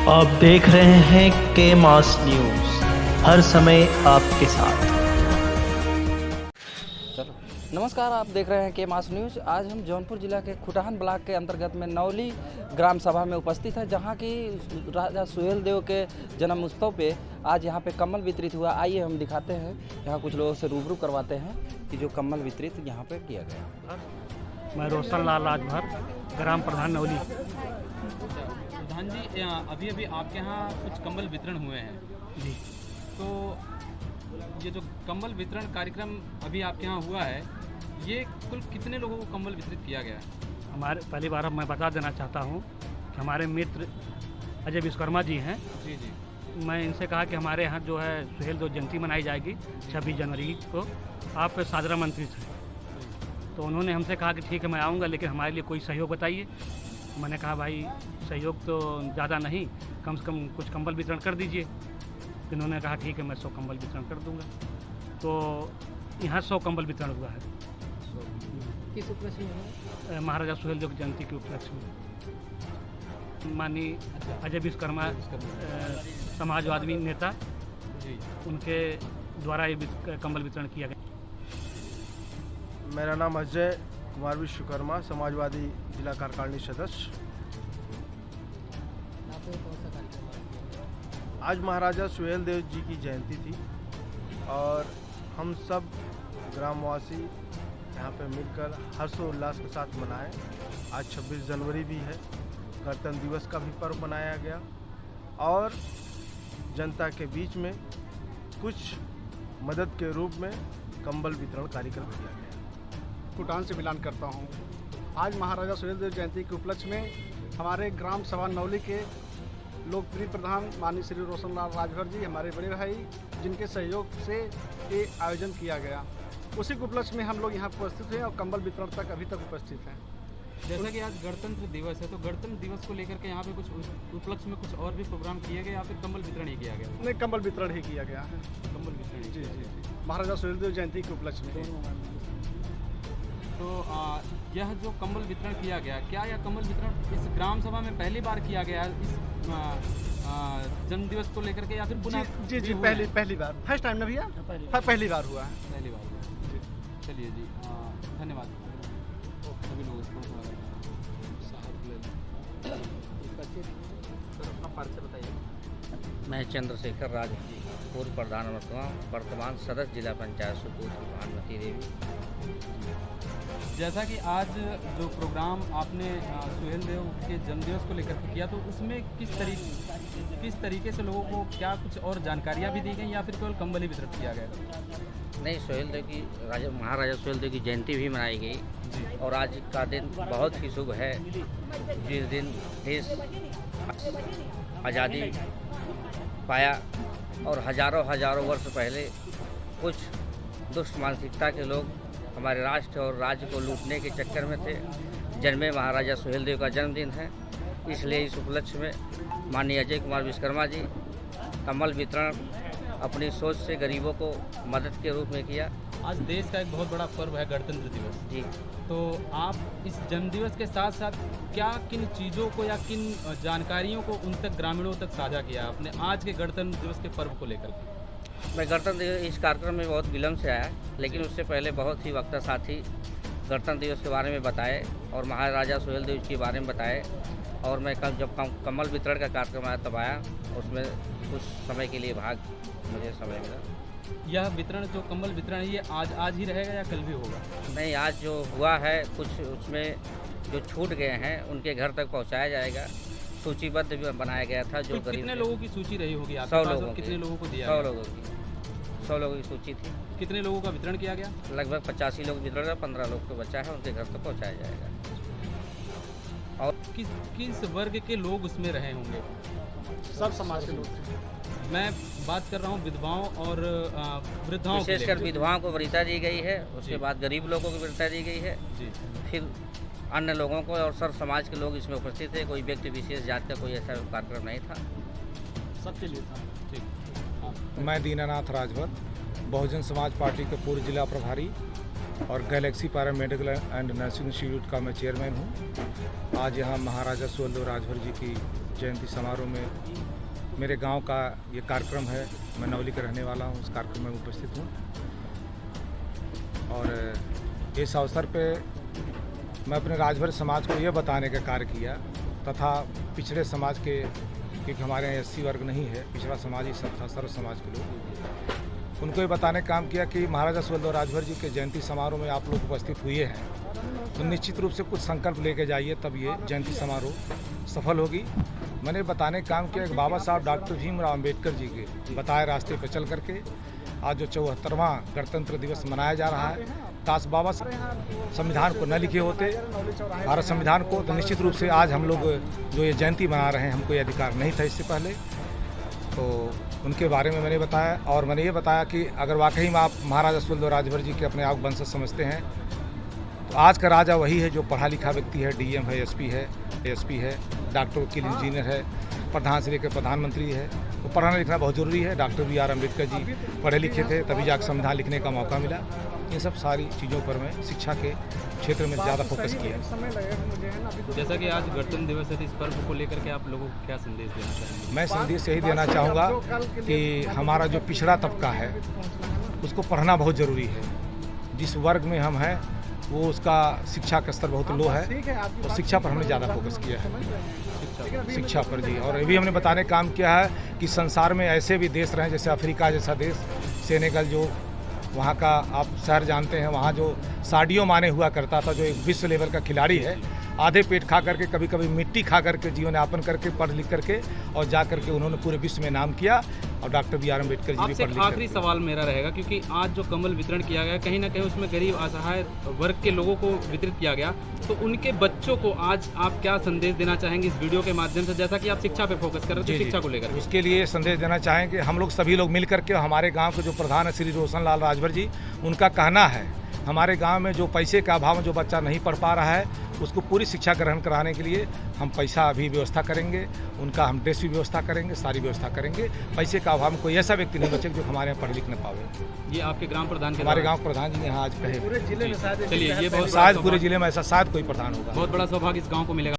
आप देख रहे हैं के मास न्यूज़, हर समय आपके साथ। चलो नमस्कार, आप देख रहे हैं के मास न्यूज़। आज हम जौनपुर जिला के खुटहान ब्लॉक के अंतर्गत में नौली ग्राम सभा में उपस्थित है, जहां की राजा सुहेल देव के जन्म उत्सव पे आज यहां पे कम्बल वितरित हुआ। आइए हम दिखाते हैं, यहाँ कुछ लोगों से रूबरू करवाते हैं कि जो कम्बल वितरित यहाँ पे किया गया। मैं रोशन लाल राजभर, ग्राम प्रधान नौली। प्रधान जी, अभी अभी आपके यहाँ कुछ कंबल वितरण हुए हैं जी। तो ये जो कंबल वितरण कार्यक्रम अभी आपके यहाँ हुआ है, ये कुल कितने लोगों को कंबल वितरित किया गया है? हमारे पहली बार मैं बता देना चाहता हूँ कि हमारे मित्र अजय विश्वकर्मा जी हैं। जी जी। मैं इनसे कहा कि हमारे यहाँ जो है सुहेल देव जयंती मनाई जाएगी 26 जनवरी को, आप सादरा मंत्री थे। तो उन्होंने हमसे कहा कि ठीक है मैं आऊँगा, लेकिन हमारे लिए कोई सहयोग बताइए। मैंने कहा भाई सहयोग तो ज़्यादा नहीं, कम से कम कुछ कंबल वितरण कर दीजिए। इन्होंने कहा ठीक है मैं 100 कंबल वितरण कर दूंगा। तो यहाँ 100 कंबल वितरण हुआ है। किस उपलक्ष्य में? महाराजा सुहेल देव जयंती के उपलक्ष्य में माननीय अजय विश्वकर्मा समाजवादी नेता जी, उनके द्वारा ये कंबल वितरण किया गया। मेरा नाम अजय कुमार विश्वकर्मा, समाजवादी जिला कार्यकारिणी सदस्य। आज महाराजा सुहेल देव जी की जयंती थी और हम सब ग्रामवासी यहाँ पे मिलकर हर्षोल्लास के साथ मनाए। आज 26 जनवरी भी है, गणतंत्र दिवस का भी पर्व मनाया गया और जनता के बीच में कुछ मदद के रूप में कंबल वितरण कार्यक्रम किया गया। खुटहान से मिलान करता हूँ। आज महाराजा सुहेल देव जयंती के उपलक्ष्य में हमारे ग्राम सभा नौली के लोकप्रिय प्रधान माननीय श्री रोशन लाल राजभर जी, हमारे बड़े भाई, जिनके सहयोग से ये आयोजन किया गया, उसी के उपलक्ष्य में हम लोग यहाँ उपस्थित हैं और कंबल वितरण तक अभी तक उपस्थित हैं। जैसा कि आज गणतंत्र दिवस है, तो गणतंत्र दिवस को लेकर के यहाँ पे कुछ उपलक्ष्य में कुछ और भी प्रोग्राम किए गए या फिर कंबल वितरण ही किया गया? नहीं, कंबल वितरण ही किया गया है। कंबल वितरण ही जी किया जी गया। जी, महाराजा सुहेल देव जयंती के उपलक्ष्य में। तो यह जो कंबल वितरण किया गया, क्या यह कंबल वितरण इस ग्राम सभा में पहली बार किया गया है इस जन्म दिवस को लेकर के, या फिर पुनः? जी जी, पहली बार, फर्स्ट टाइम ना भैया, पहली बार हुआ है। पहली बार हुआ है। चलिए जी, धन्यवाद सभी लोगों को। अपना परिचय बताइए। मैं चंद्रशेखर राज, पूर्व प्रधान वर्तमान सदस्य जिला पंचायत सुपुत्र भानुमती देवी। जैसा कि आज जो प्रोग्राम आपने सुहेल देव के जन्मदिवस को लेकर के किया, तो उसमें किस तरीके से लोगों को क्या कुछ और जानकारियाँ भी दी गई या फिर केवल कंबल ही वितरित किया गया? नहीं, सुहेल देव की महाराजा सुहेल देव की जयंती भी मनाई गई और आज का दिन बहुत ही शुभ है, जिस दिन देश आज़ादी पाया और हजारों वर्ष पहले कुछ दुष्ट मानसिकता के लोग हमारे राष्ट्र और राज्य को लूटने के चक्कर में थे। जन्मे महाराजा सुहेल देव का जन्मदिन है, इसलिए इस उपलक्ष्य में माननीय अजय कुमार विश्वकर्मा जी कंबल वितरण अपनी सोच से गरीबों को मदद के रूप में किया। आज देश का एक बहुत बड़ा पर्व है गणतंत्र दिवस जी। तो आप इस जन्मदिवस के साथ साथ क्या किन चीज़ों को या किन जानकारियों को उन तक, ग्रामीणों तक साझा किया आपने आज के गणतंत्र दिवस के पर्व को लेकर? मैं गणतंत्र दिवस इस कार्यक्रम में बहुत विलम्ब से आया, लेकिन उससे पहले बहुत ही वक्ता साथी गणतंत्र दिवस के बारे में बताए और महाराजा सुहेल देव के बारे में बताए। और मैं जब कंबल वितरण का कार्यक्रम आया तब आया, उसमें कुछ समय के लिए मुझे समय मिला। यह वितरण जो कंबल वितरण है, ये आज ही रहेगा या कल भी होगा? नहीं, आज जो हुआ है कुछ उसमें जो छूट गए हैं उनके घर तक पहुंचाया जाएगा। सूचीबद्ध भी बनाया गया था जो गरीब। कितने लोगों की सूची रही होगी आपके 100 पास? लोगों कितने लोगों को दिया? 100 लोगों की सूची थी। कितने लोगों का वितरण किया गया? लगभग 85 लोग वितरण का, 15 लोग को बचा है, उनके घर तक पहुँचाया जाएगा। और किस वर्ग के लोग उसमें रहे होंगे? सब समाज के लोग थे। मैं बात कर रहा हूँ विधवाओं और वृद्धाओं, विशेषकर विधवाओं को वरीयता दी गई है, उसके बाद गरीब लोगों को वरीयता दी गई है, जी। फिर अन्य लोगों को और सर समाज के लोग इसमें उपस्थित थे। कोई व्यक्ति विशेष जात का कोई ऐसा कार्यक्रम नहीं था, सबके लिए था। ठीक। मैं दीनानाथ राजभर, बहुजन समाज पार्टी के पूर्व जिला प्रभारी और Galaxy paramedical and nursing institute का मैं चेयरमैन हूँ। आज यहाँ महाराजा सुहेल देव राजभर जी की जयंती समारोह में मेरे गांव का ये कार्यक्रम है। मैं नौली का रहने वाला हूं, उस कार्यक्रम में उपस्थित हूं और इस अवसर पे मैं अपने राजभर समाज को ये बताने का कार्य किया तथा पिछड़े समाज के, क्योंकि हमारे यहाँ SC वर्ग नहीं है, पिछड़ा समाज ही सब था, सर्व समाज के लोग, उनको ये बताने का काम किया कि महाराजा सुहेलदेव राजभर जी के जयंती समारोह में आप लोग उपस्थित हुए हैं तो निश्चित रूप से कुछ संकल्प लेके जाइए, तब ये जयंती समारोह सफल होगी। मैंने बताने का काम किया कि बाबा साहब डॉक्टर भीमराव अम्बेडकर जी के बताए रास्ते पर चल करके आज जो 74वां गणतंत्र दिवस मनाया जा रहा है, काश बाबा संविधान को न लिखे होते, भारत संविधान को, तो निश्चित रूप से आज हम लोग जो ये जयंती मना रहे हैं, हमको ये अधिकार नहीं था इससे पहले। तो उनके बारे में मैंने बताया और मैंने ये बताया कि अगर वाकई में आप महाराजा सुहेलदेव राजभर जी के अपने आप वंशज समझते हैं तो आज का राजा वही है जो पढ़ा लिखा व्यक्ति है, DM है, SP है, डॉक्टर, वकील, इंजीनियर है, प्रधान से लेकर प्रधानमंत्री है। तो पढ़ना लिखना बहुत ज़रूरी है। डॉक्टर BR अम्बेडकर जी पढ़े लिखे थे, तभी जाकर संविधान लिखने का मौका मिला। इन सब सारी चीज़ों पर मैं शिक्षा के क्षेत्र में ज़्यादा फोकस किया। जैसा कि आज गणतंत्र दिवस है, इस पर्व को लेकर के आप लोगों को क्या संदेश देना चाहेंगे? मैं संदेश यही देना चाहूँगा कि हमारा जो पिछड़ा तबका है उसको पढ़ना बहुत ज़रूरी है। जिस वर्ग में हम हैं वो उसका शिक्षा का स्तर बहुत लो है और शिक्षा पर हमने ज़्यादा फोकस किया है, शिक्षा पर जी। और ये भी हमने बताने का काम किया है कि संसार में ऐसे भी देश रहे जैसे अफ्रीका जैसा देश, सेनेगल, जो वहाँ का आप शहर जानते हैं, वहाँ जो साडियो माने हुआ करता था, जो एक विश्व लेवल का खिलाड़ी है, आधे पेट खा करके, कभी कभी मिट्टी खा करके, जीवन यापन करके, पढ़ लिख करके और जा करके उन्होंने पूरे विश्व में नाम किया। और डॉक्टर BR अम्बेडकर जी भी पढ़ लिख। आखिरी सवाल मेरा रहेगा, क्योंकि आज जो कमल वितरण किया गया, कहीं ना कहीं उसमें गरीब असहाय वर्ग के लोगों को वितरित किया गया, तो उनके बच्चों को आज आप क्या संदेश देना चाहेंगे इस वीडियो के माध्यम से, जैसा कि आप शिक्षा पे फोकस कर रहे थे, शिक्षा को लेकर? उसके लिए संदेश देना चाहेंगे, हम लोग सभी लोग मिल करके, हमारे गाँव के जो प्रधान है श्री रोशन लाल राजभर जी, उनका कहना है हमारे गांव में जो पैसे का अभाव में जो बच्चा नहीं पढ़ पा रहा है उसको पूरी शिक्षा ग्रहण कराने के लिए हम पैसा भी व्यवस्था करेंगे, उनका हम ड्रेस भी व्यवस्था करेंगे, सारी व्यवस्था करेंगे। पैसे का अभाव में कोई ऐसा व्यक्ति नहीं बचे जो हमारे यहाँ पढ़ लिख न पावे। ये आपके ग्राम प्रधान के, हमारे गाँव प्रधान जी ने यहाँ आज कहे। चलिए, ये बहुत शायद पूरे जिले में ऐसा शायद कोई प्रधान होगा। बहुत बड़ा सौभाग्य इस गाँव को मिलेगा।